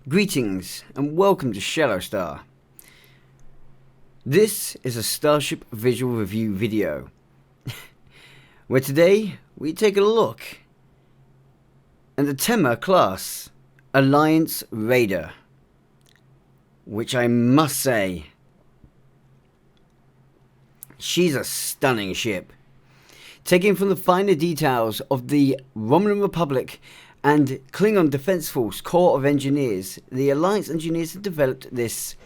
Greetings and welcome to ShadowStar. This is a Starship visual review video, where today we take a look at the TEMER-CLASS Alliance Raider, which I must say, she's a stunning ship. Taken from the finer details of the Romulan Republic and Klingon Defense Force Corps of Engineers, the Alliance engineers have developed this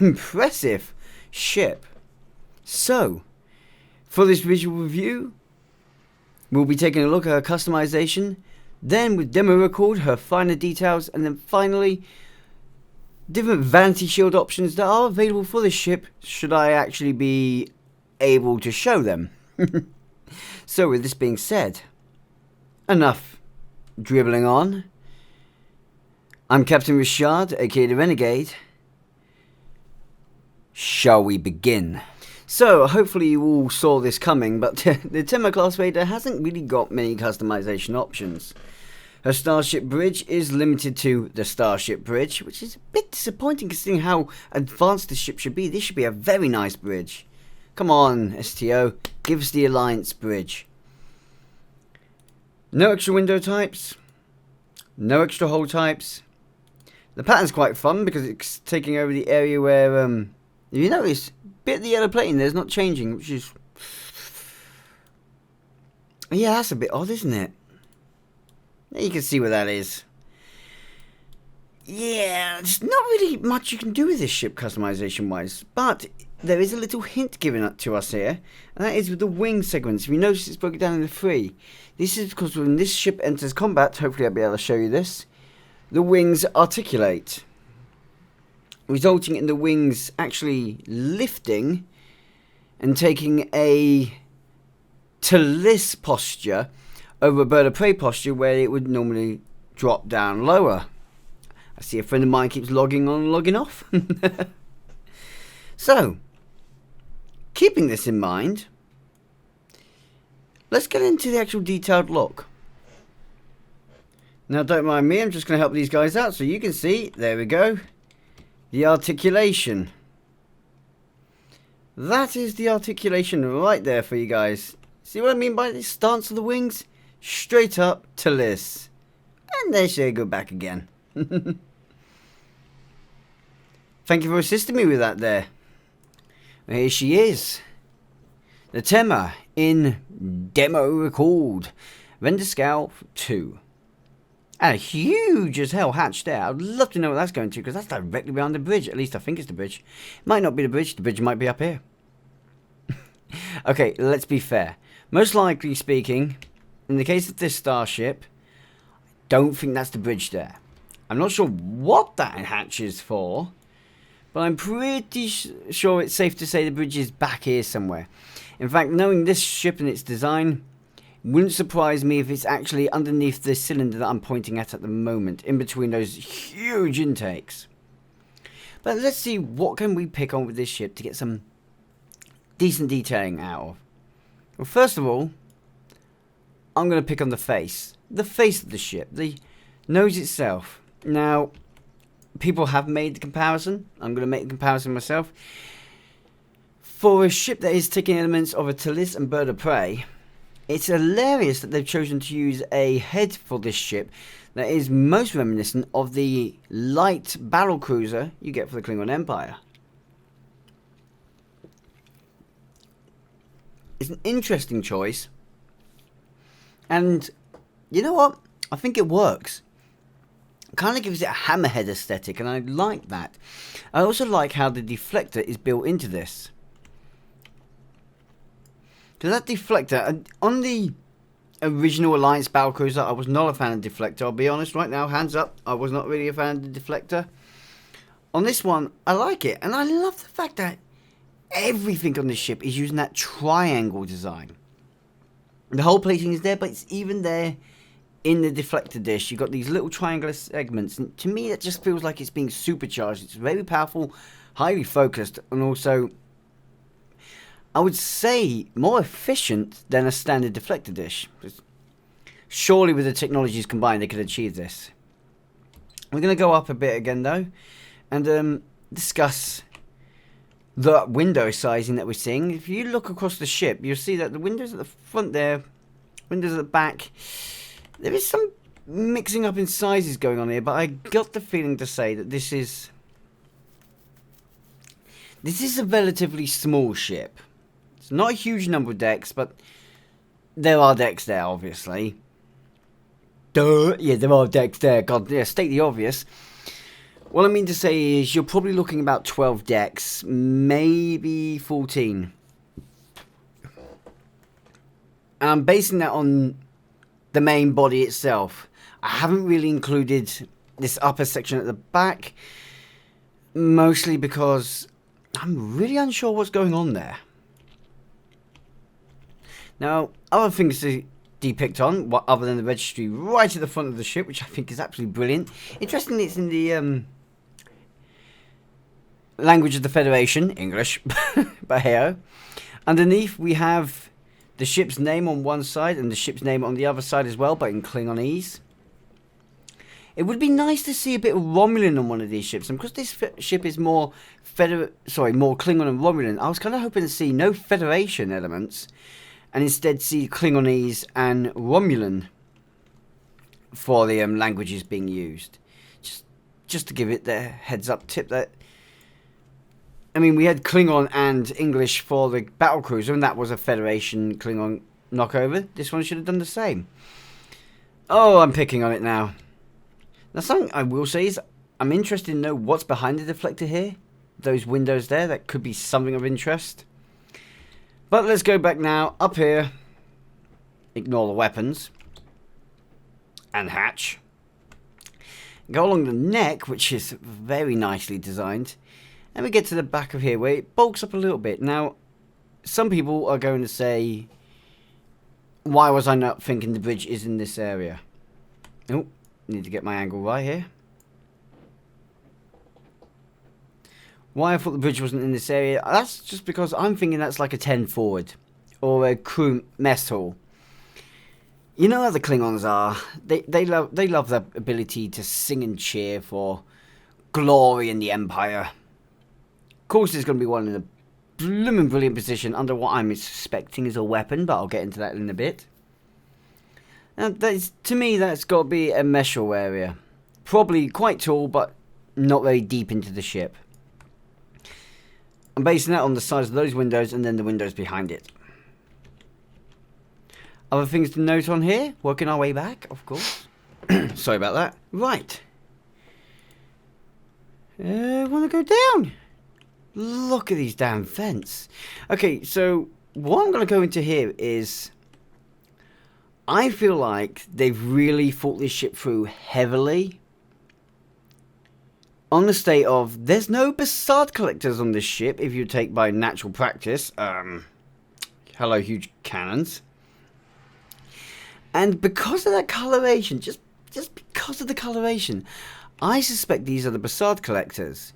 impressive ship. So, for this visual review, we'll be taking a look at her customization, then with demo record her finer details, and then finally, different vanity shield options that are available for this ship, should I actually be able to show them. So with this being said, enough dribbling on. I'm Captain Ri'shad, aka the Renegade. Shall we begin? So, hopefully you all saw this coming, but the TEMER-CLASS Raider hasn't really got many customization options. Her Starship Bridge is limited to the Starship Bridge, which is a bit disappointing considering how advanced this ship should be. This should be a very nice bridge. Come on, STO, give us the Alliance Bridge. No extra window types, no extra hull types. The pattern's quite fun because it's taking over the area where, if you notice, bit of the yellow plating there's not changing, which is, yeah, that's a bit odd, isn't it? You can see where that is. Yeah, there's not really much you can do with this ship customization wise, but there is a little hint given up to us here, and that is with the wing segments. If you notice, it's broken down into three. This is because when this ship enters combat, hopefully I'll be able to show you this, the wings articulate, resulting in the wings actually lifting and taking a to-list posture over a bird of prey posture where it would normally drop down lower. I see a friend of mine keeps logging on and logging off. So, keeping this in mind, let's get into the actual detailed look. Now, don't mind me, I'm just going to help these guys out so you can see, there we go, the articulation. That is the articulation right there for you guys. See what I mean by the stance of the wings? Straight up to this. And there she go back again. Thank you for assisting me with that there. Here she is. The Temer in demo record. Render scale 2. And a huge as hell hatch there. I'd love to know what that's going to, because that's directly behind the bridge. At least I think it's the bridge. It might not be the bridge might be up here. Okay, let's be fair. Most likely speaking, in the case of this starship, I don't think that's the bridge there. I'm not sure what that hatch is for, but I'm pretty sure it's safe to say the bridge is back here somewhere. In fact, knowing this ship and its design, wouldn't surprise me if it's actually underneath the cylinder that I'm pointing at the moment, in between those huge intakes. But let's see what can we pick on with this ship to get some decent detailing out of. Well, first of all, I'm going to pick on the face of the ship, the nose itself. Now, people have made the comparison. I'm going to make the comparison myself. For a ship that is taking elements of a to-list and bird of prey, it's hilarious that they've chosen to use a head for this ship that is most reminiscent of the light battle cruiser you get for the Klingon Empire. It's an interesting choice. And you know what? I think it works. It kind of gives it a hammerhead aesthetic, and I like that. I also like how the deflector is built into this. Because that deflector, on the original Alliance battlecruiser, I was not a fan of deflector. I'll be honest right now, hands up, I was not really a fan of the deflector. On this one, I like it, and I love the fact that everything on this ship is using that triangle design. The whole plating is there, but it's even there in the deflector dish. You've got these little triangular segments, and to me that just feels like it's being supercharged. It's very powerful, highly focused, and also, I would say, more efficient than a standard deflector dish. Surely with the technologies combined they could achieve this. We're going to go up a bit again, though, and discuss the window sizing that we're seeing. If you look across the ship, you'll see that the windows at the front there, windows at the back, there is some mixing up in sizes going on here, but I got the feeling to say that this is a relatively small ship. It's not a huge number of decks, but there are decks there, obviously. Duh! Yeah, there are decks there. God, yeah, state the obvious. What I mean to say is you're probably looking about 12 decks, maybe 14. And I'm basing that on the main body itself. I haven't really included this upper section at the back, mostly because I'm really unsure what's going on there. Now, other things to depict on, other than the registry right at the front of the ship, which I think is absolutely brilliant. Interestingly, it's in the language of the Federation, English, but hey-oh. Underneath, we have the ship's name on one side and the ship's name on the other side as well, but in Klingonese. It would be nice to see a bit of Romulan on one of these ships, and because this ship is more more Klingon and Romulan, I was kind of hoping to see no Federation elements, and instead see Klingonese and Romulan for the languages being used. Just to give it the heads-up tip that, I mean, we had Klingon and English for the battlecruiser, and that was a Federation Klingon knockover. This one should have done the same. Oh, I'm picking on it now. Now, something I will say is I'm interested to know what's behind the deflector here. Those windows there, that could be something of interest. But let's go back now, up here. Ignore the weapons. And hatch. Go along the neck, which is very nicely designed. And we get to the back of here, where it bulks up a little bit. Now, some people are going to say, why was I not thinking the bridge is in this area? Oh, need to get my angle right here. Why I thought the bridge wasn't in this area, that's just because I'm thinking that's like a 10 forward. Or a crew mess hall. You know how the Klingons are. They love the ability to sing and cheer for glory in the Empire. Of course there's going to be one in a blooming brilliant position under what I'm suspecting is a weapon, but I'll get into that in a bit. Now, to me, that's got to be a mess hall area. Probably quite tall, but not very deep into the ship. I'm basing that on the size of those windows and then the windows behind it. Other things to note on here, working our way back, of course. Sorry about that. Right. Want to go down? Look at these damn vents. Okay, so what I'm going to go into here is, I feel like they've really thought this ship through heavily. On the state of, there's no Basard collectors on this ship, if you take by natural practice. Hello, huge cannons. And because of that coloration, just because of the coloration, I suspect these are the Basard collectors.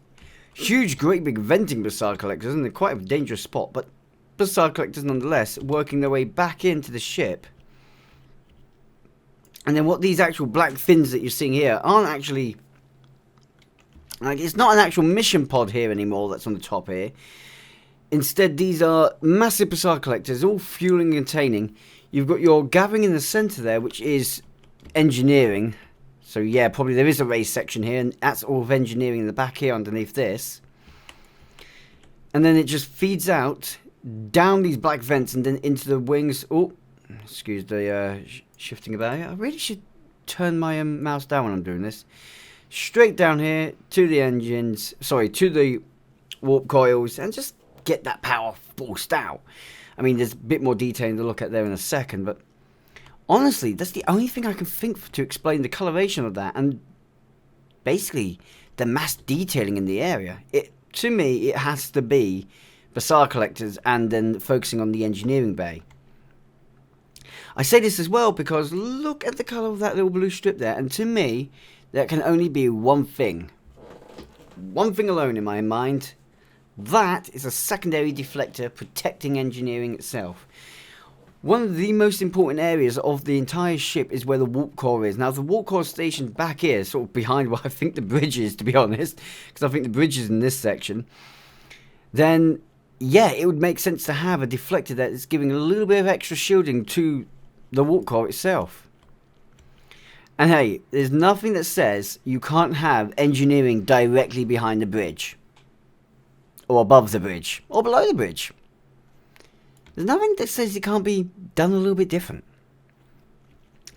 Huge, great big venting Basard collectors, and they're quite a dangerous spot, but Basard collectors nonetheless, working their way back into the ship. And then what these actual black fins that you're seeing here aren't actually, like, it's not an actual mission pod here anymore that's on the top here. Instead, these are massive Basard collectors, all fueling and containing. You've got your gathering in the center there, which is engineering. So yeah, probably there is a race section here, and that's all of engineering in the back here underneath this. And then it just feeds out down these black vents and then into the wings. Oh, excuse the shifting about here. I really should turn my mouse down when I'm doing this. Straight down here to the engines, sorry, to the warp coils, and just get that power forced out. I mean, there's a bit more detail to look at there in a second, but honestly, that's the only thing I can think to explain the coloration of that, and basically the mass detailing in the area. To me, it has to be Basard collectors and then focusing on the engineering bay. I say this as well because look at the colour of that little blue strip there, and to me, there can only be one thing. One thing alone in my mind. That is a secondary deflector protecting engineering itself. One of the most important areas of the entire ship is where the warp core is. Now, the warp core is stationed back here, sort of behind where I think the bridge is, to be honest, because I think the bridge is in this section. Then, yeah, it would make sense to have a deflector that is giving a little bit of extra shielding to the warp core itself. And hey, there's nothing that says you can't have engineering directly behind the bridge, or above the bridge, or below the bridge. There's nothing that says it can't be done a little bit different.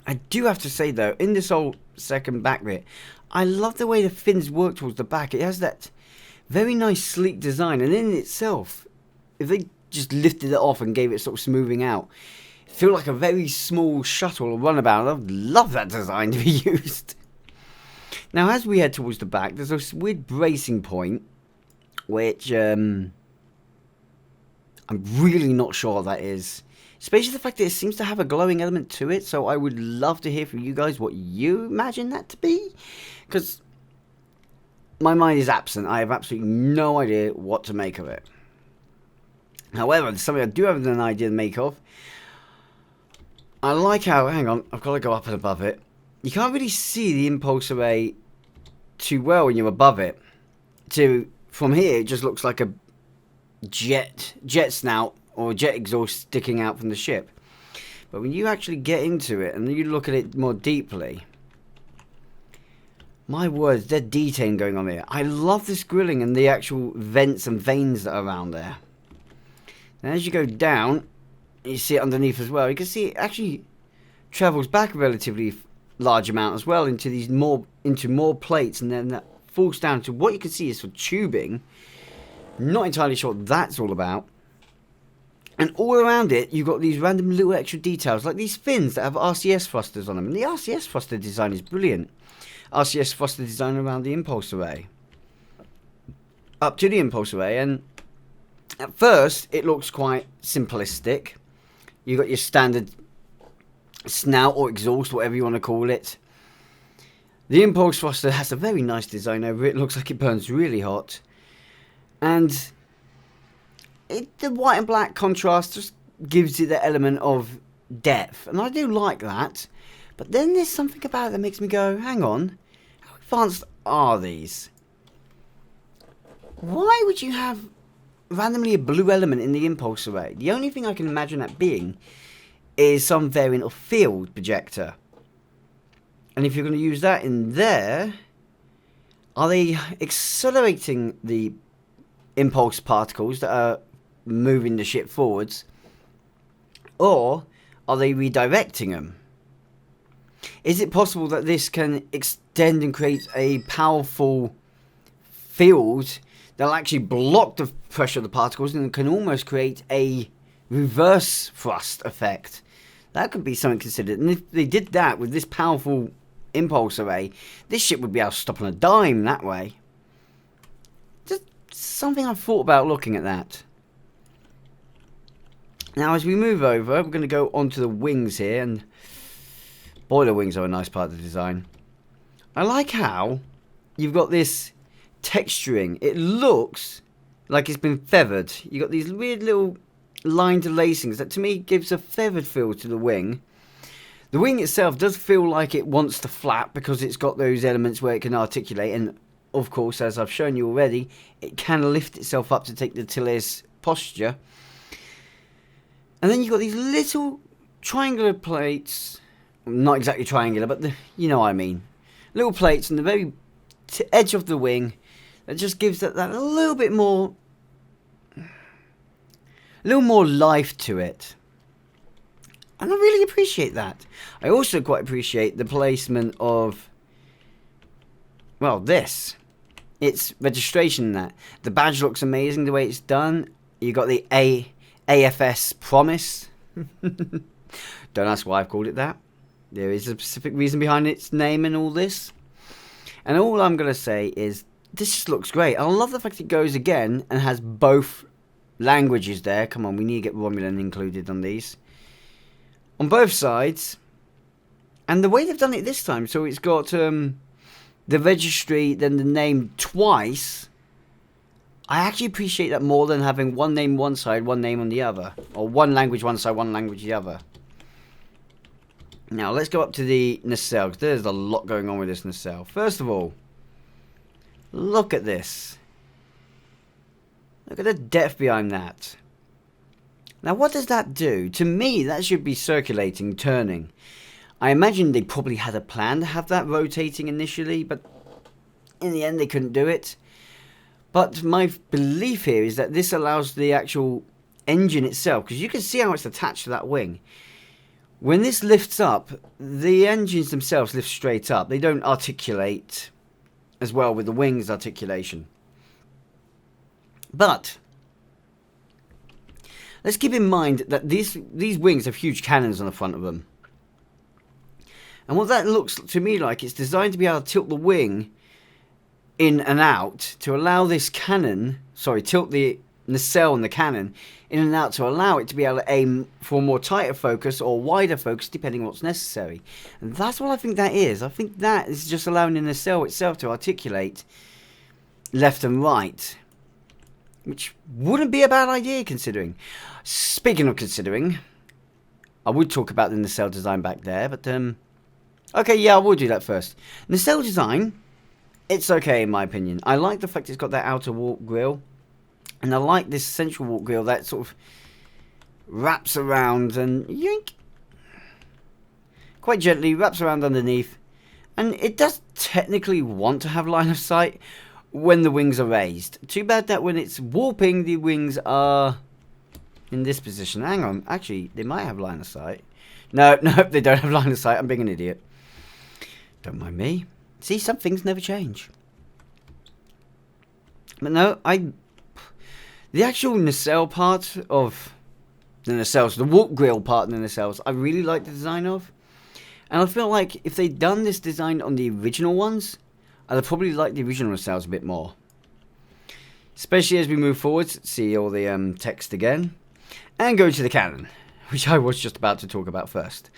I do have to say though, in this whole second back bit, I love the way the fins work towards the back. It has that very nice sleek design, and in itself, if they just lifted it off and gave it sort of smoothing out, it feel like a very small shuttle or runabout. I'd love that design to be used. Now as we head towards the back, there's this weird bracing point, which I'm really not sure what that is. Especially the fact that it seems to have a glowing element to it. So I would love to hear from you guys what you imagine that to be. Because my mind is absent. I have absolutely no idea what to make of it. However, there's something I do have an idea to make of. I like how, hang on, I've got to go up and above it. You can't really see the impulse array too well when you're above it. From here, it just looks like a jet snout or jet exhaust sticking out from the ship. But when you actually get into it and you look at it more deeply, my words, there's detailing going on here. I love this grilling and the actual vents and veins that are around there. And as you go down, you see it underneath as well. You can see it actually travels back a relatively large amount as well into more plates, and then that falls down to what you can see is for tubing. Not entirely sure what that's all about. And all around it, you've got these random little extra details, like these fins that have RCS thrusters on them. And the RCS thruster design is brilliant. RCS thruster design around the impulse array. Up to the impulse array, and at first, it looks quite simplistic. You've got your standard snout or exhaust, whatever you want to call it. The impulse thruster has a very nice design over it. It looks like it burns really hot. And the white and black contrast just gives it the element of depth. And I do like that. But then there's something about it that makes me go, hang on, how advanced are these? Why would you have randomly a blue element in the impulse array? The only thing I can imagine that being is some variant of field projector. And if you're going to use that in there, are they accelerating the impulse particles that are moving the ship forwards, or are they redirecting them? Is it possible that this can extend and create a powerful field that'll actually block the pressure of the particles and can almost create a reverse thrust effect? That could be something considered. And if they did that with this powerful impulse array, this ship would be able to stop on a dime that way. Just something I've thought about looking at that. Now as we move over, we're going to go onto the wings here, and boiler wings are a nice part of the design. I like how you've got this texturing. It looks like it's been feathered. You've got these weird little lined lacings that to me gives a feathered feel to the wing. The wing itself does feel like it wants to flap because it's got those elements where it can articulate, and of course, as I've shown you already, it can lift itself up to take the Tilius posture. And then you've got these little triangular plates, not exactly triangular, but you know what I mean. Little plates on the very edge of the wing that just gives that a little bit more, life to it. And I really appreciate that. I also quite appreciate the placement of, well, this. It's registration in that. The badge looks amazing the way it's done. You got the AFS promise. Don't ask why I've called it that. There is a specific reason behind its name and all this. And all I'm going to say is, this just looks great. I love the fact it goes again and has both languages there. Come on, we need to get Romulan included on these. On both sides. And the way they've done it this time, so it's got the registry, then the name twice. I actually appreciate that more than having one name one side, one name on the other. Or one language one side, one language the other. Now, let's go up to the nacelle, because there's a lot going on with this nacelle. First of all, look at this. Look at the depth behind that. Now, what does that do? To me, that should be circulating, turning. I imagine they probably had a plan to have that rotating initially, but in the end, they couldn't do it. But my belief here is that this allows the actual engine itself, because you can see how it's attached to that wing. When this lifts up, the engines themselves lift straight up. They don't articulate as well with the wings articulation. But let's keep in mind that these wings have huge cannons on the front of them. And what that looks to me like, it's designed to be able to tilt the wing in and out to allow this cannon, tilt the nacelle and the cannon in and out to allow it to be able to aim for a more tighter focus or wider focus depending on what's necessary. And that's what I think that is. I think that is just allowing the nacelle itself to articulate left and right, which wouldn't be a bad idea considering. Speaking of considering, I would talk about the nacelle design back there, but okay, yeah, I will do that first. Nacelle design, it's okay in my opinion. I like the fact it's got that outer warp grille, and I like this central warp grille that sort of wraps around and yoink, quite gently wraps around underneath, and it does technically want to have line of sight when the wings are raised. Too bad that when it's warping, the wings are in this position. Hang on, actually, they might have line of sight. No, they don't have line of sight. I'm being an idiot. Don't mind me. See, some things never change. But no, the actual nacelle part of the nacelles, the warp grille part of the nacelles, I really like the design of. And I feel like if they'd done this design on the original ones, I'd probably like the original nacelles a bit more. Especially as we move forward, see all the text again. And go to the cannon, which I was just about to talk about first.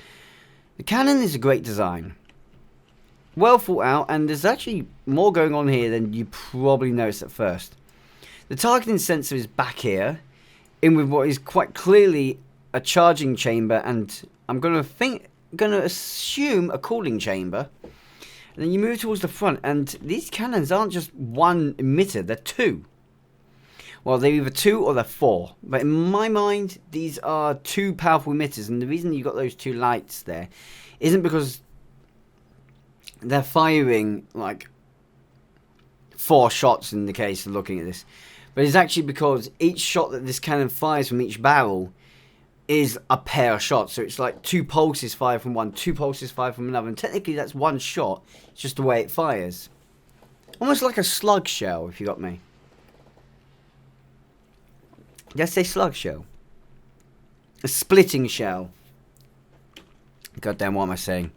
The cannon is a great design. Well thought out, and there's actually more going on here than you probably noticed at first. The targeting sensor is back here, in with what is quite clearly a charging chamber, and I'm going to assume a cooling chamber. And then you move towards the front, and these cannons aren't just one emitter, they're two. Well, they're either two or they're four. But in my mind, these are two powerful emitters, and the reason you've got those two lights there isn't because they're firing like 4 shots in the case of looking at this. But it's actually because each shot that this cannon fires from each barrel is a pair of shots. So it's like 2 pulses fired from one, 2 pulses fired from another. And technically that's one shot. It's just the way it fires. Almost like a slug shell, if you got me. Did I say slug shell? A splitting shell. God damn, what am I saying?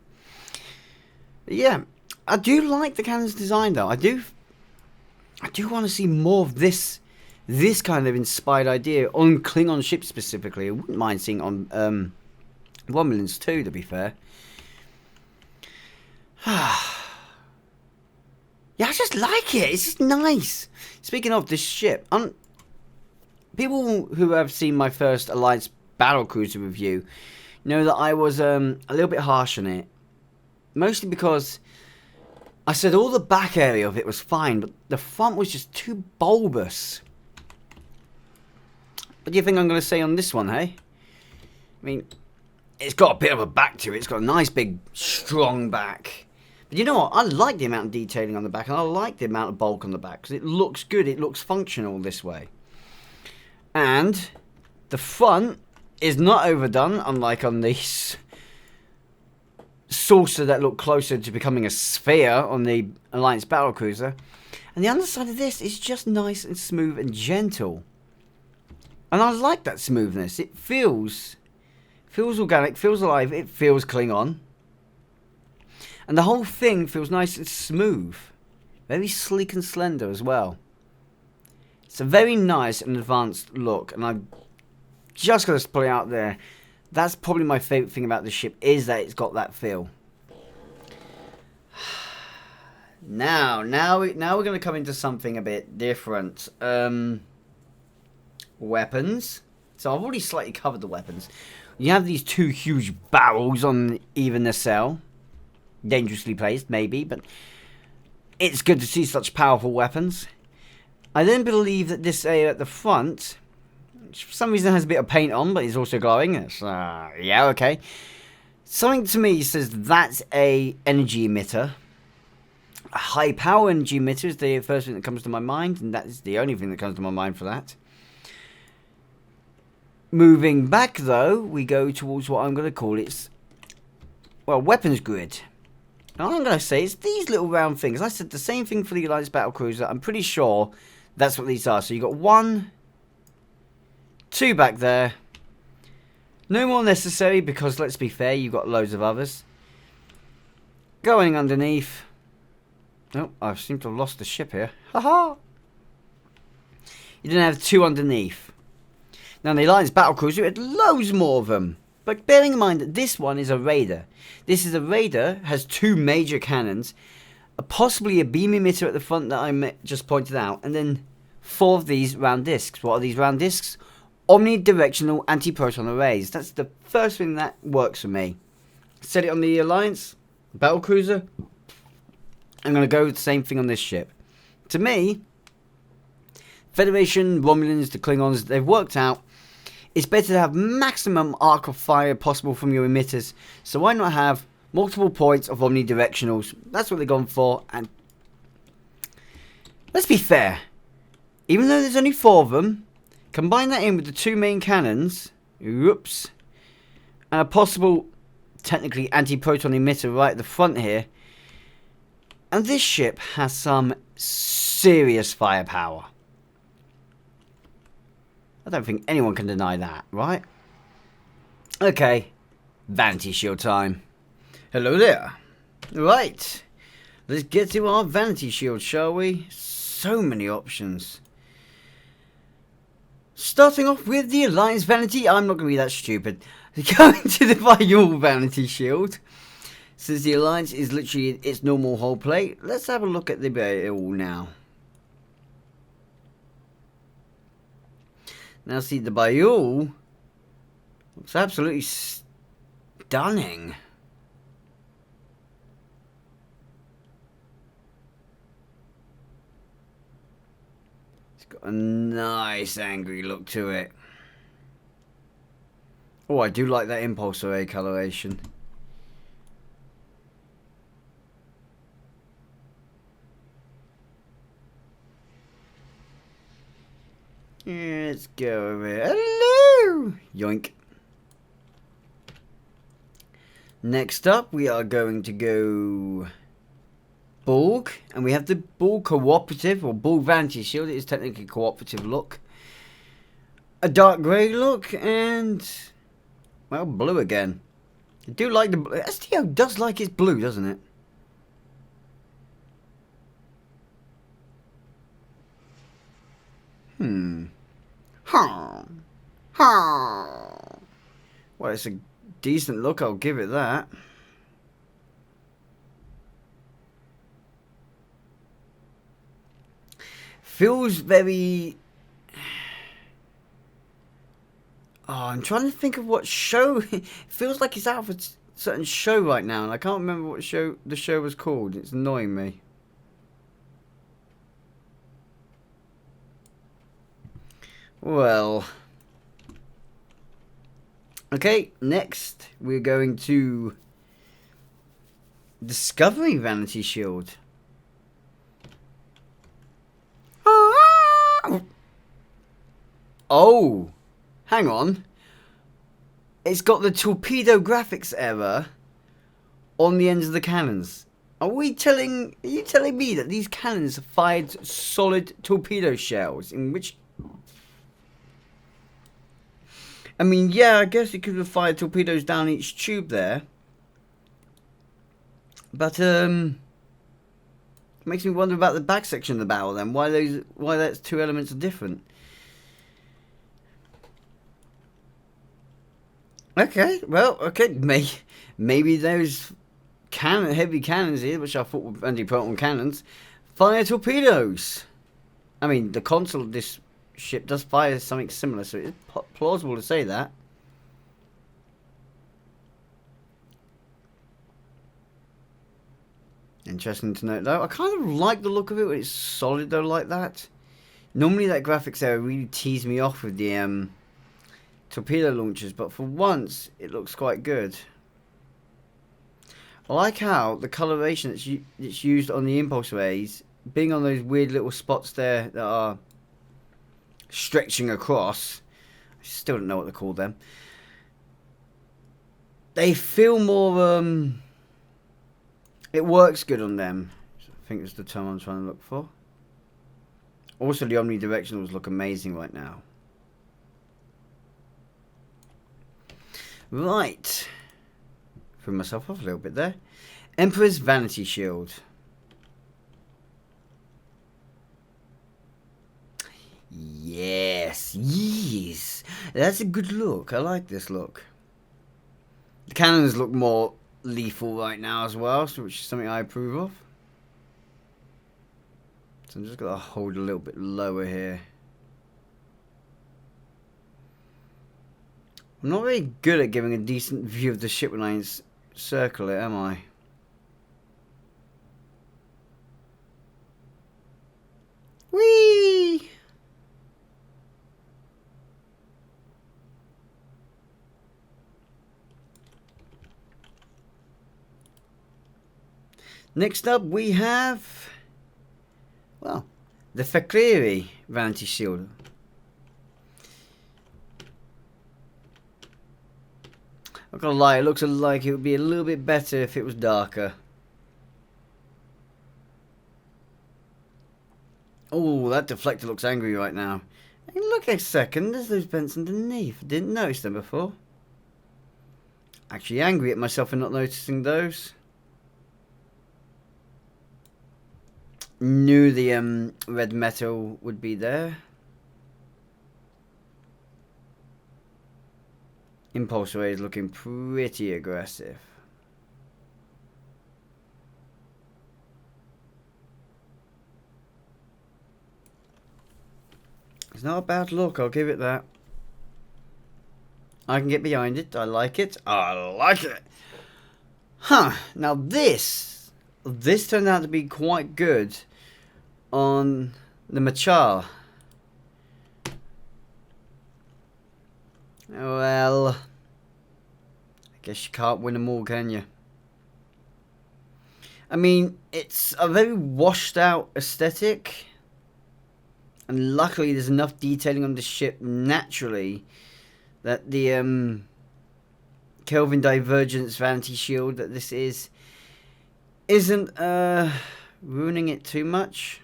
Yeah, I do like the cannon's design though. I do want to see more of this kind of inspired idea on Klingon ships specifically. I wouldn't mind seeing on Romulans too, to be fair. Yeah, I just like it. It's just nice. Speaking of this ship, people who have seen my first Alliance battlecruiser review know that I was a little bit harsh on it. Mostly because I said all the back area of it was fine, but the front was just too bulbous. What do you think I'm going to say on this one, hey? I mean, it's got a bit of a back to it. It's got a nice big strong back. But you know what? I like the amount of detailing on the back, and I like the amount of bulk on the back, because it looks good. It looks functional this way. And the front is not overdone, unlike on these saucer that look closer to becoming a sphere on the Alliance battlecruiser. And the underside of this is just nice and smooth and gentle. And I like that smoothness. It feels organic, feels alive, it feels Klingon. And the whole thing feels nice and smooth. Very sleek and slender as well. It's a very nice and advanced look, and I'm just going to put it out there. That's probably my favourite thing about the ship, is that it's got that feel. Now we're going to come into something a bit different. Weapons. So I've already slightly covered the weapons. You have these two huge barrels on either nacelle. Dangerously placed, maybe, but it's good to see such powerful weapons. I then believe that this area at the front, which for some reason has a bit of paint on, but is also glowing. It's, yeah, okay. Something to me says that's a energy emitter. A high power energy emitter is the first thing that comes to my mind, and that is the only thing that comes to my mind for that. Moving back, though, we go towards what I'm going to call its, well, weapons grid. And all I'm going to say is these little round things. I said the same thing for the Alliance Battlecruiser. I'm pretty sure that's what these are. So you've got 1, 2 back there. No more necessary because, let's be fair, you've got loads of others. Going underneath. Oh, I seem to have lost the ship here. Haha! You didn't have 2 underneath. Now, the Alliance Battlecruiser, you had loads more of them. But bearing in mind that this one is a Raider. This is a Raider, has 2 major cannons, possibly a beam emitter at the front that I just pointed out, and then 4 of these round discs. What are these round discs? Omnidirectional anti-proton arrays. That's the first thing that works for me. Set it on the Alliance Battlecruiser. I'm going to go with the same thing on this ship. To me, Federation, Romulans, the Klingons, they've worked out it's better to have maximum arc of fire possible from your emitters. So why not have multiple points of omnidirectionals? That's what they've gone for. And let's be fair. Even though there's only 4 of them, combine that in with the 2 main cannons. Oops. And a possible, technically, anti-proton emitter right at the front here. And this ship has some serious firepower. I don't think anyone can deny that, right? Okay, Vanity Shield time. Hello there. Right, let's get to our Vanity Shield, shall we? So many options. Starting off with the Alliance Vanity. I'm not going to be that stupid. Going to the Viol Vanity Shield. Since the Alliance is literally its normal hull plate, let's have a look at the Viol now. Now see, the Viol looks absolutely stunning. It's got a nice angry look to it. Oh, I do like that impulse array coloration. Let's go over here. Hello! Yoink. Next up, we are going to go Borg. And we have the Borg Cooperative, or Borg Vanity Shield. It is technically a cooperative look. A dark grey look, and, well, blue again. I do like the blue. STO does like its blue, doesn't it? Well, it's a decent look, I'll give it that. Feels very... Oh, I'm trying to think of what show... It feels like it's out of a certain show right now, and I can't remember what show the show was called. It's annoying me. Well... Okay, next we're going to Discovery Vanity Shield. Oh, hang on. It's got the torpedo graphics error on the ends of the cannons. Are you telling me that these cannons fired solid torpedo shells? In which... I mean, yeah, I guess it could have fired torpedoes down each tube there. But, it makes me wonder about the back section of the barrel then. Why those 2 elements are different. Okay, well, okay, maybe those heavy cannons here, which I thought were anti-proton cannons, fire torpedoes. I mean, the console of this ship does fire something similar, so it's plausible to say that. Interesting to note, though. I kind of like the look of it when it's solid, though, like that. Normally, that graphics area really teased me off with the torpedo launchers, but for once, it looks quite good. I like how the coloration that's used on the impulse rays, being on those weird little spots there that are stretching across. I still don't know what to call them. They feel more, it works good on them. I think it's the term I'm trying to look for. Also, the Omnidirectionals look amazing right now. Right. Threw myself off a little bit there. Emperor's Vanity Shield. Yes. Yes. That's a good look. I like this look. The cannons look more lethal right now as well, which is something I approve of. So I'm just going to hold a little bit lower here. I'm not very good at giving a decent view of the ship when I circle it, am I? Whee! Next up we have, well, the Fakiri Vanity Shield. I'm not gonna lie, it looks like it would be a little bit better if it was darker. Oh, that deflector looks angry right now. Hey, look a second, there's those vents underneath. I didn't notice them before. Actually angry at myself for not noticing those. Knew the red metal would be there. Impulse ray is looking pretty aggressive. It's not a bad look, I'll give it that. I can get behind it, I like it. I like it! Huh, now this turned out to be quite good on the Machar. Well, I guess you can't win them all, can you? I mean, it's a very washed out aesthetic. And luckily there's enough detailing on the ship naturally that the Kelvin Divergence Vanity Shield that this isn't ruining it too much.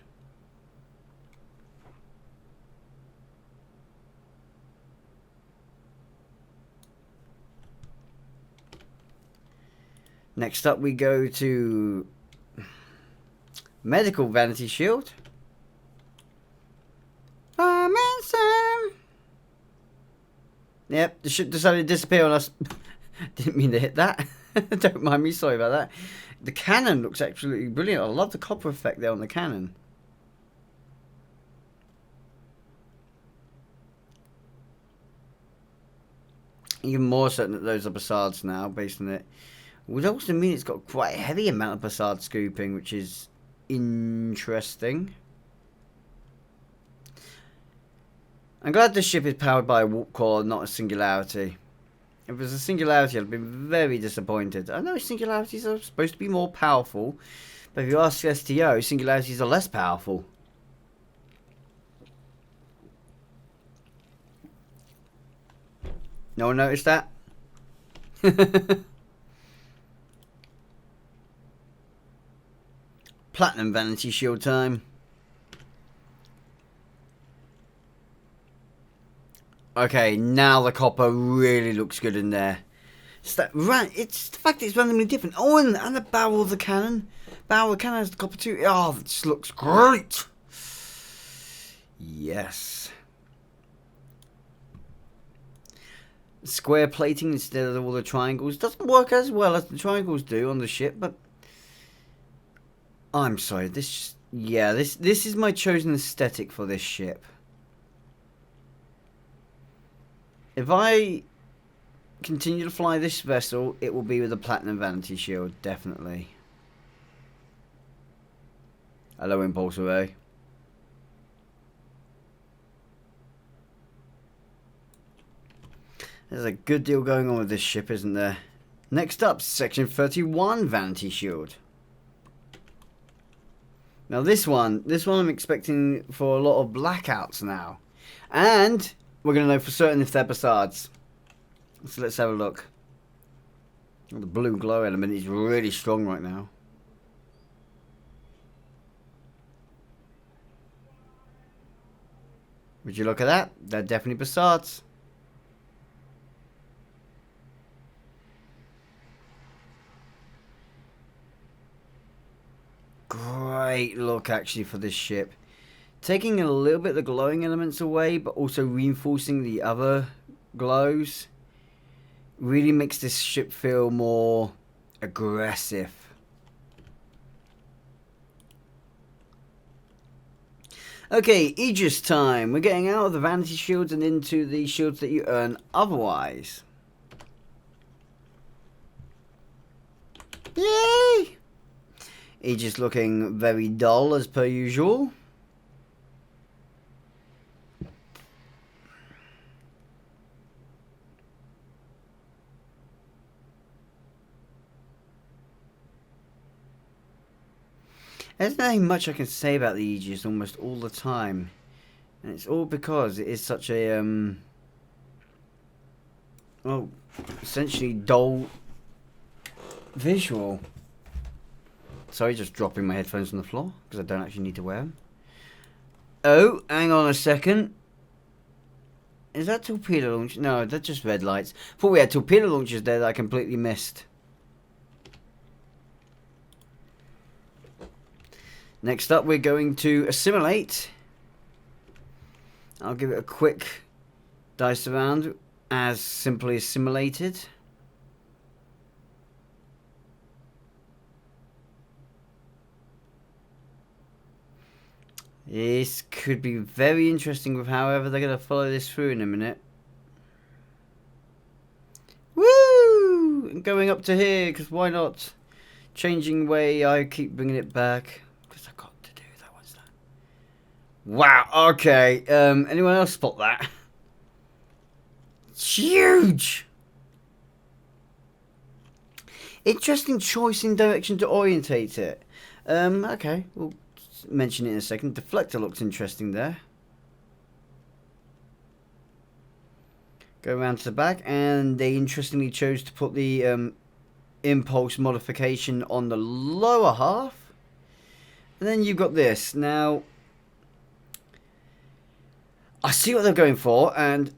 Next up we go to Medical Vanity Shield. Yep, the ship decided to disappear on us. Didn't mean to hit that. Don't mind me, sorry about that. The cannon looks absolutely brilliant. I love the copper effect there on the cannon. Even more certain that those are Passards now, based on it. Would also mean it's got quite a heavy amount of Passard scooping, which is interesting. I'm glad this ship is powered by a warp core, not a singularity. If it was a singularity, I'd have been very disappointed. I know singularities are supposed to be more powerful, but if you ask STO, singularities are less powerful. No one noticed that? Platinum Vanity Shield time. Okay, now the copper really looks good in there. It's the fact that it's randomly different. Oh, and the barrel of the cannon. Barrel of the cannon has the copper too. Oh, this looks great. Yes. square plating instead of all the triangles. Doesn't work as well as the triangles do on the ship, but I'm sorry, this is my chosen aesthetic for this ship. If I continue to fly this vessel, it will be with a platinum vanity shield, definitely. Hello, impulse array. There's a good deal going on with this ship, isn't there? Next up, section 31 vanity shield. Now this one I'm expecting for a lot of blackouts now. And we're going to know for certain if they're Bussards. So let's have a look. The blue glow element is really strong right now. Would you look at that? They're definitely Bussards. Great look actually for this ship. Taking a little bit of the glowing elements away, but also reinforcing the other glows. Really makes this ship feel more aggressive. Okay, Aegis time. We're getting out of the vanity shields and into the shields that you earn otherwise. Yay! Aegis looking very dull as per usual. There's nothing much I can say about the Aegis almost all the time. And it's all because it is such a, well, essentially dull visual. Sorry, just dropping my headphones on the floor because I don't actually need to wear them. Oh, hang on a second. Is that torpedo launch? No, that's just red lights. Thought we had torpedo launchers there that I completely missed. Next up, we're going to assimilate. I'll give it a quick dice around as simply assimilated. This could be very interesting with however they're going to follow this through in a minute. Woo! Going up to here, because why not? Changing way, I keep bringing it back. Because I've got to do that. What's that? Wow, okay. Anyone else spot that? It's huge! Interesting choice in direction to orientate it. Okay, we'll mention it in a second. Deflector looks interesting there. Go around to the back, and they interestingly chose to put the impulse modification on the lower half. And then you've got this. Now, I see what they're going for, and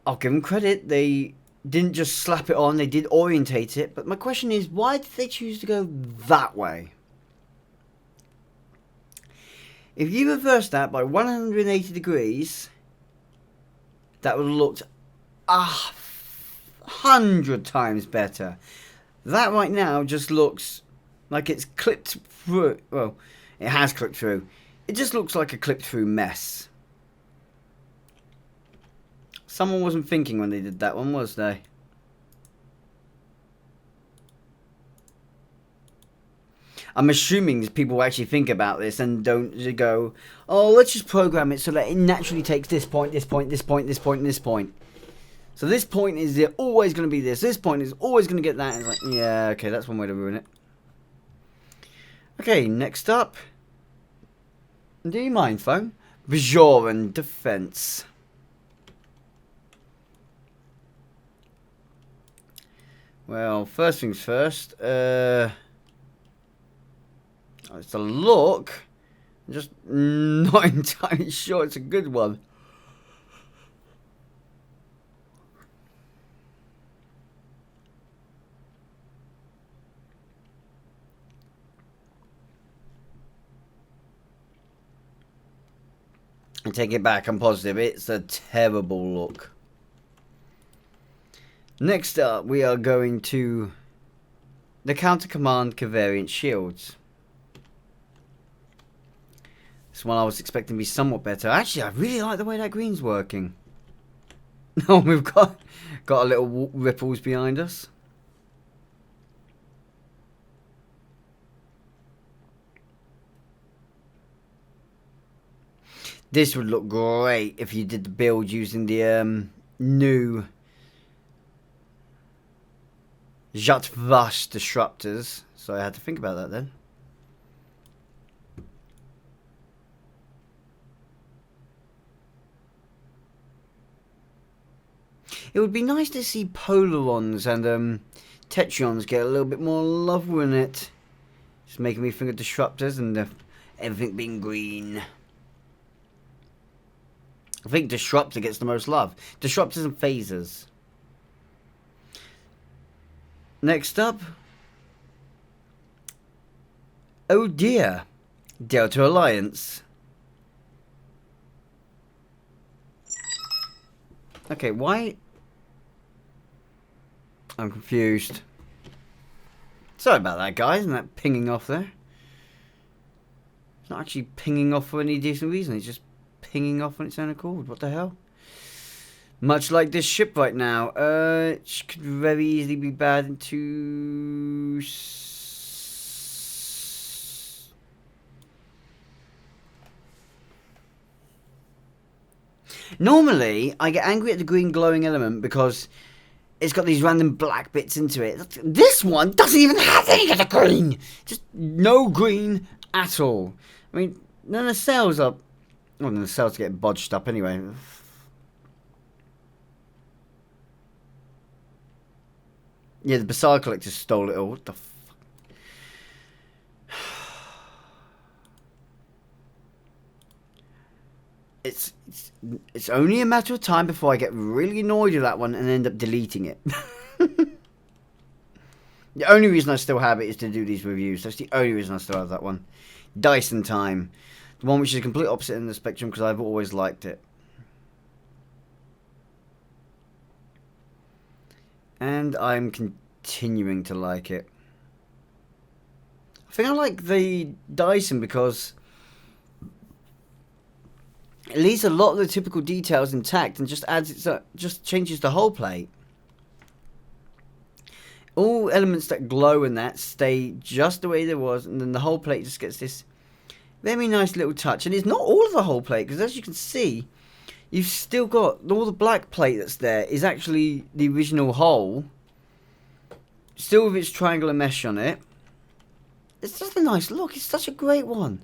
I'll give them credit. They didn't just slap it on, they did orientate it. But my question is, why did they choose to go that way? If you reverse that by 180 degrees, that would have looked 100 times better. That right now just looks like it's clipped through. Well, it has clipped through. It just looks like a clipped through mess. Someone wasn't thinking when they did that one, was they? I'm assuming people actually think about this and don't go, oh, let's just program it so that it naturally takes this point, this point, this point, this point, and this point. So this point is always going to be this. This point is always going to get that. It's like, yeah, okay, that's one way to ruin it. Okay, next up. Do you mind, phone? Bajoran Defense. Well, first things first. It's a look. I'm just not entirely sure it's a good one. I take it back, I'm positive. It's a terrible look. Next up, we are going to the counter command covariant shields. This one I was expecting to be somewhat better. Actually, I really like the way that green's working. Oh, we've got a little ripples behind us. This would look great if you did the build using the new Jerfface disruptors. So I had to think about that then. It would be nice to see Polarons and Tetrions get a little bit more love in it. Just making me think of disruptors and everything being green. I think Disruptor gets the most love. Disruptors and Phasers. Next up. Oh dear. Delta Alliance. Okay, why? I'm confused. Sorry about that, guys. Isn't that pinging off there? It's not actually pinging off for any decent reason. It's just pinging off on its own accord. What the hell? Much like this ship right now. It could very easily be bad into... Normally, I get angry at the green glowing element because it's got these random black bits into it. This one doesn't even have any of the green. Just no green at all. I mean, none of the cells are... Well, the cells get bodged up anyway. Yeah, the Bazaar collectors stole it all. What the fuck? It's only a matter of time before I get really annoyed with that one and end up deleting it. The only reason I still have it is to do these reviews. That's the only reason I still have that one. Dyson Time. The one which is the complete opposite in the spectrum because I've always liked it. And I'm continuing to like it. I think I like the Dyson because it leaves a lot of the typical details intact and just changes the whole plate. All elements that glow in that stay just the way they was, and then the whole plate just gets this very nice little touch. And it's not all of the whole plate, because as you can see, you've still got all the black plate that's there is actually the original hull, still with its triangular mesh on it. It's just a nice look. It's such a great one.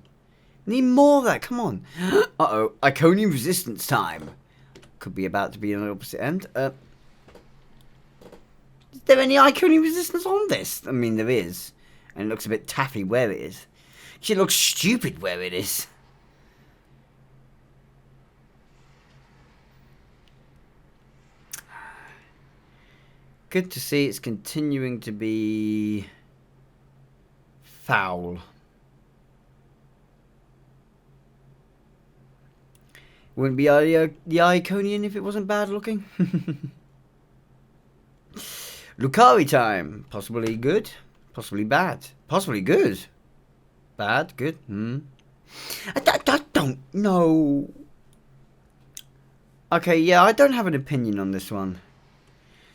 Need more of that. Come on. Uh-oh. Iconium resistance time. Could be about to be on the opposite end. Is there any Iconium resistance on this? I mean, there is. And it looks a bit taffy where it is. It looks stupid where it is. Good to see it's continuing to be foul. Wouldn't be the Iconian if it wasn't bad looking. Lucari time. Possibly good. Possibly bad. Possibly good. Bad. Good. I don't know. Okay, yeah, I don't have an opinion on this one.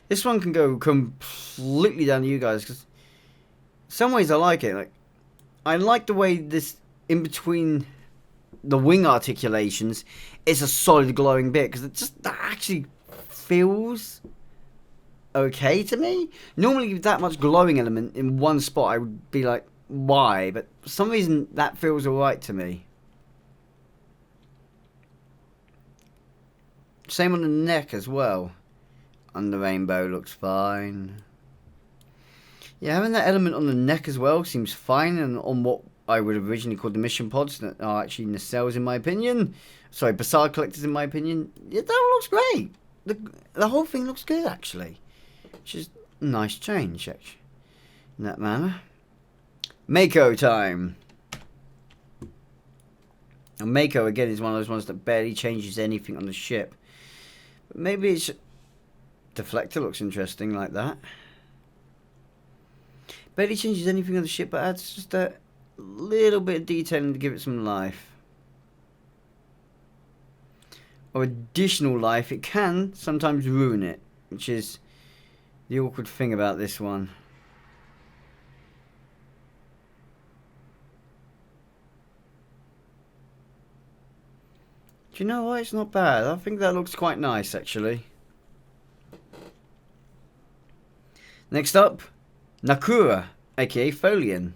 This one can go completely down to you guys. Because some ways I like it. Like, I like the way this in between the wing articulations is a solid glowing bit. Because it just that actually feels okay to me. Normally with that much glowing element in one spot I would be like, why? But for some reason that feels alright to me. Same on the neck as well. On the rainbow looks fine. Yeah, having that element on the neck as well seems fine, and on what I would have originally called the mission pods that are actually nacelles in my opinion. Sorry, Bazaar collectors in my opinion. Yeah, that looks great. The whole thing looks good actually. Which is a nice change actually. In that manner. Mako time. And Mako again is one of those ones that barely changes anything on the ship. But maybe it's deflector looks interesting like that. Barely changes anything on the ship, but adds just a little bit of detailing to give it some life. Or additional life. It can sometimes ruin it, which is the awkward thing about this one. Do you know what? It's not bad. I think that looks quite nice, actually. Next up, Nakura, aka Folian.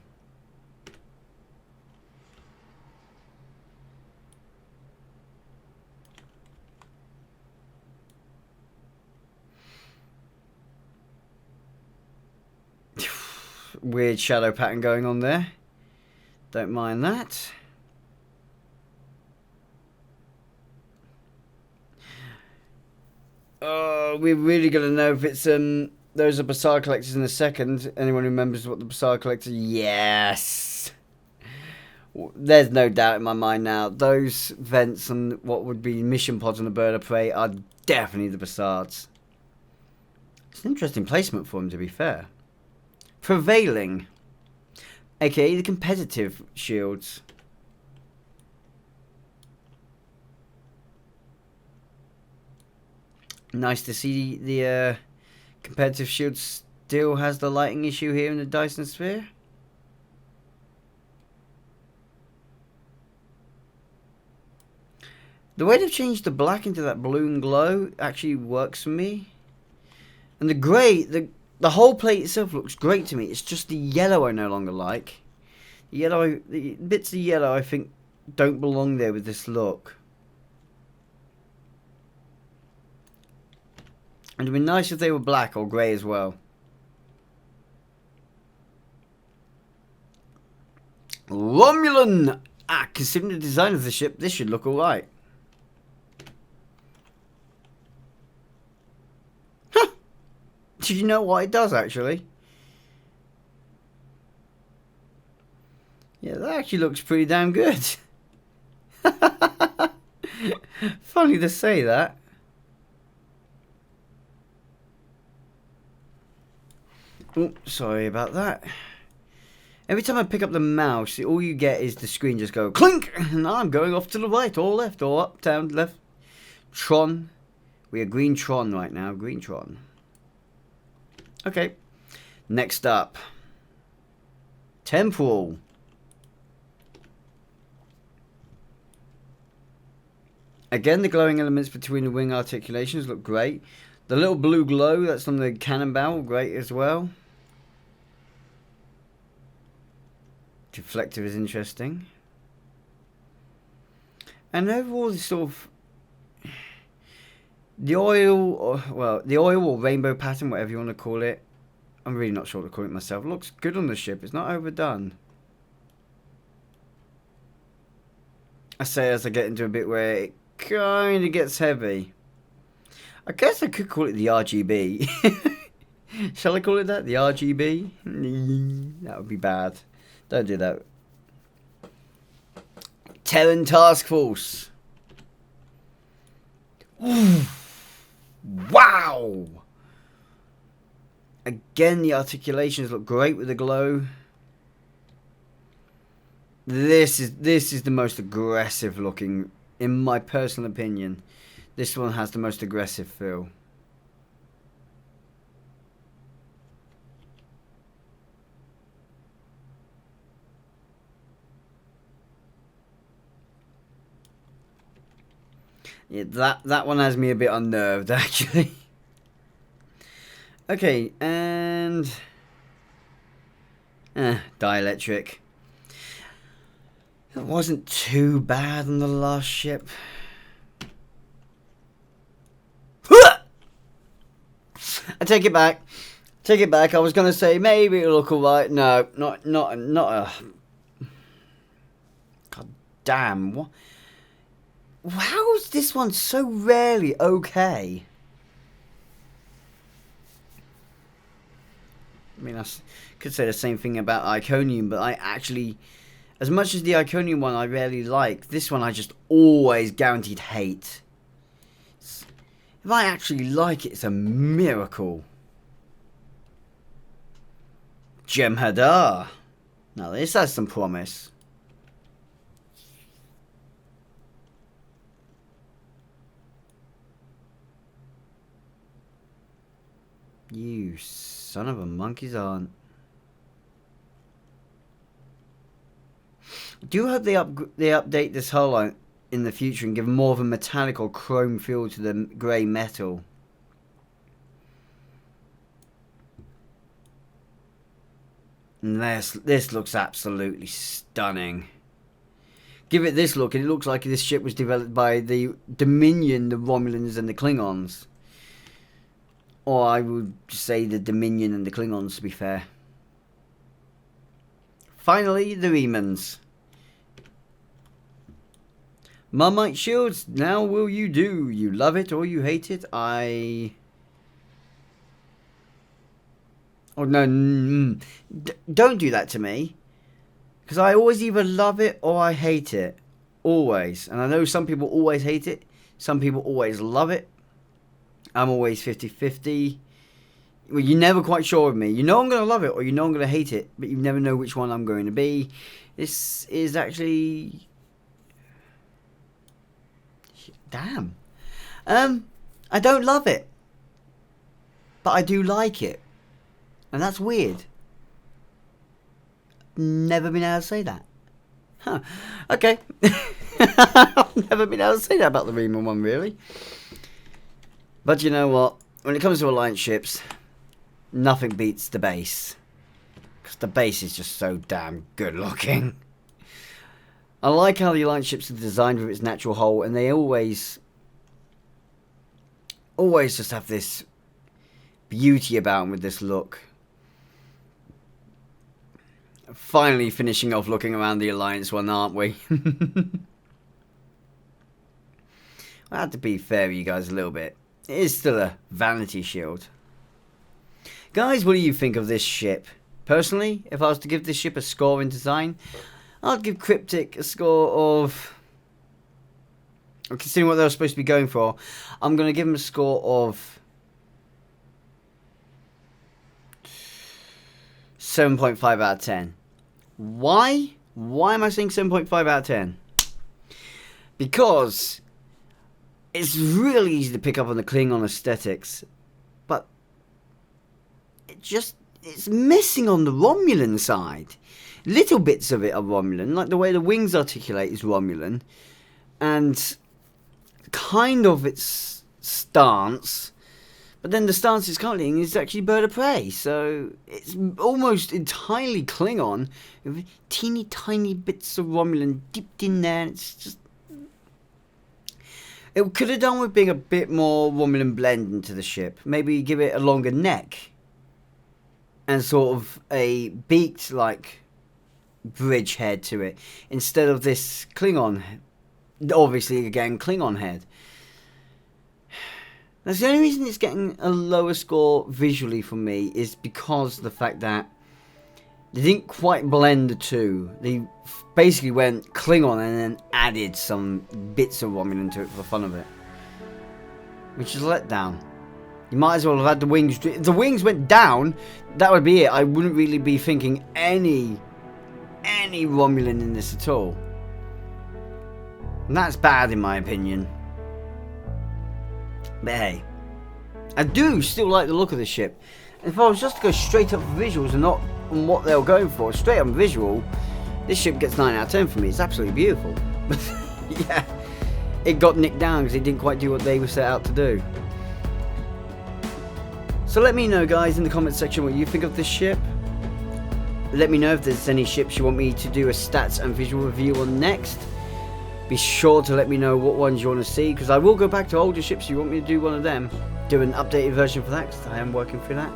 Weird shadow pattern going on there. Don't mind that. Oh, we're really going to know if it's those are Bazaar collectors in a second. Anyone who remembers what the Bazaar collector? Yes. There's no doubt in my mind now. Those vents and what would be mission pods on the bird of prey are definitely the Bazaars. It's an interesting placement for them, to be fair. Prevailing, aka the competitive shields. Nice to see the competitive shield still has the lighting issue here in the Dyson Sphere. The way they've changed the black into that blue and glow actually works for me. And the grey, the whole plate itself looks great to me. It's just the yellow I no longer like. The bits of yellow I think don't belong there with this look. And it'd be nice if they were black or grey as well. Romulan! Considering the design of the ship, this should look alright. Huh! Did you know what it does, actually? Yeah, that actually looks pretty damn good. Funny to say that. Oh, sorry about that. Every time I pick up the mouse, all you get is the screen just go clink, and I'm going off to the right or left or up, down, left. Tron. We are Green Tron right now. Green Tron. Okay. Next up. Temporal. Again, the glowing elements between the wing articulations look great. The little blue glow that's on the cannonball, great as well. Deflector is interesting. And overall, this sort of the oil, or rainbow pattern, whatever you want to call it. I'm really not sure what to call it myself. Looks good on the ship. It's not overdone. I say as I get into a bit where it kind of gets heavy. I guess I could call it the RGB. Shall I call it that? The RGB? That would be bad. Don't do that. Terran Task Force. Ooh. Wow. Again, the articulations look great with the glow. This is the most aggressive looking, in my personal opinion. This one has the most aggressive feel. Yeah, that one has me a bit unnerved, actually. Okay, and dielectric. It wasn't too bad on the last ship. I take it back. Take it back. I was gonna say maybe it'll look alright. No, not a. God damn! What? How is this one so rarely okay? I mean, I could say the same thing about Iconium, but I actually, as much as the Iconium one I rarely like, this one I just always guaranteed hate. If I actually like it, it's a miracle. Jem'Hadar. Now this has some promise. You son of a monkey's aunt. I do hope they update this hull in the future and give more of a metallic or chrome feel to the grey metal. And this looks absolutely stunning. Give it this look and it looks like this ship was developed by the Dominion, the Romulans and the Klingons. Or I would say the Dominion and the Klingons, to be fair. Finally, the Remans. Marmite shields, now will you do? You love it or you hate it? Oh no, don't do that to me. Because I always either love it or I hate it. Always. And I know some people always hate it. Some people always love it. I'm always 50-50. Well, you're never quite sure of me. You know I'm going to love it or you know I'm going to hate it. But you never know which one I'm going to be. This is actually... Damn. I don't love it. But I do like it. And that's weird. Never been able to say that. Huh. Okay. I've never been able to say that about the Reman one, really. But you know what? When it comes to Alliance ships, nothing beats the base. Because the base is just so damn good looking. I like how the Alliance ships are designed with its natural hull, and they always just have this beauty about them with this look. Finally finishing off looking around the Alliance one, aren't we? I have to be fair with you guys a little bit. It is still a vanity shield. Guys, what do you think of this ship? Personally, if I was to give this ship a score in design, I'd give Cryptic a score of... Considering what they were supposed to be going for, I'm going to give them a score of 7.5 out of 10. Why? Why am I saying 7.5 out of 10? Because it's really easy to pick up on the Klingon aesthetics, but it's missing on the Romulan side. Little bits of it are Romulan, like the way the wings articulate is Romulan, and kind of its stance. But then the stance it's currently in is actually Bird of Prey, so it's almost entirely Klingon, with teeny tiny bits of Romulan dipped in there, and it's just... It could have done with being a bit more Romulan blend into the ship. Maybe give it a longer neck, and sort of a beaked, like, bridge head to it, instead of this Klingon, obviously, again, Klingon head. That's the only reason it's getting a lower score visually for me, is because of the fact that they didn't quite blend the two. They basically went Klingon and then added some bits of Romulan to it for the fun of it, which is a letdown. You might as well have had the wings. If the wings went down, that would be it. I wouldn't really be thinking any Romulan in this at all. And that's bad in my opinion. But hey, I do still like the look of the ship. If I was just to go straight up for visuals and not on what they were going for, straight up visual, this ship gets 9 out of 10 for me. It's absolutely beautiful. But yeah, it got nicked down because it didn't quite do what they were set out to do. So let me know, guys, in the comment section what you think of this ship. Let me know if there's any ships you want me to do a stats and visual review on next. Be sure to let me know what ones you want to see, because I will go back to older ships if you want me to do one of them. Do an updated version for that, because I am working through that.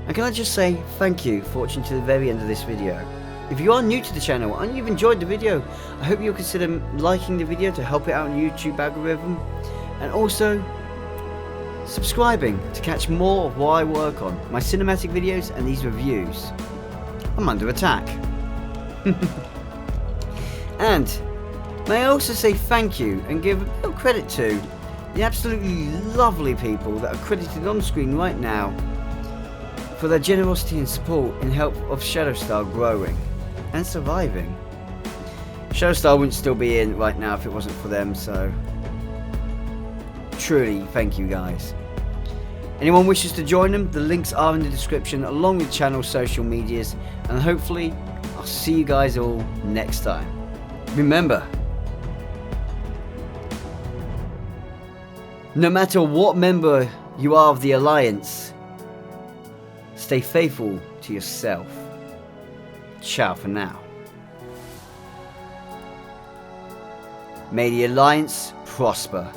And can I just say thank you for watching to the very end of this video. If you are new to the channel and you've enjoyed the video, I hope you'll consider liking the video to help it out on the YouTube algorithm. And also subscribing to catch more of what I work on, my cinematic videos and these reviews. I'm under attack. And may I also say thank you and give a little credit to the absolutely lovely people that are credited on screen right now for their generosity and support in help of Shadowstar growing and surviving. Shadowstar wouldn't still be in right now if it wasn't for them, so truly thank you guys. Anyone wishes to join them, the links are in the description along with channel social medias, and hopefully I'll see you guys all next time. Remember, no matter what member you are of the Alliance, stay faithful to yourself. Ciao for now. May the Alliance prosper.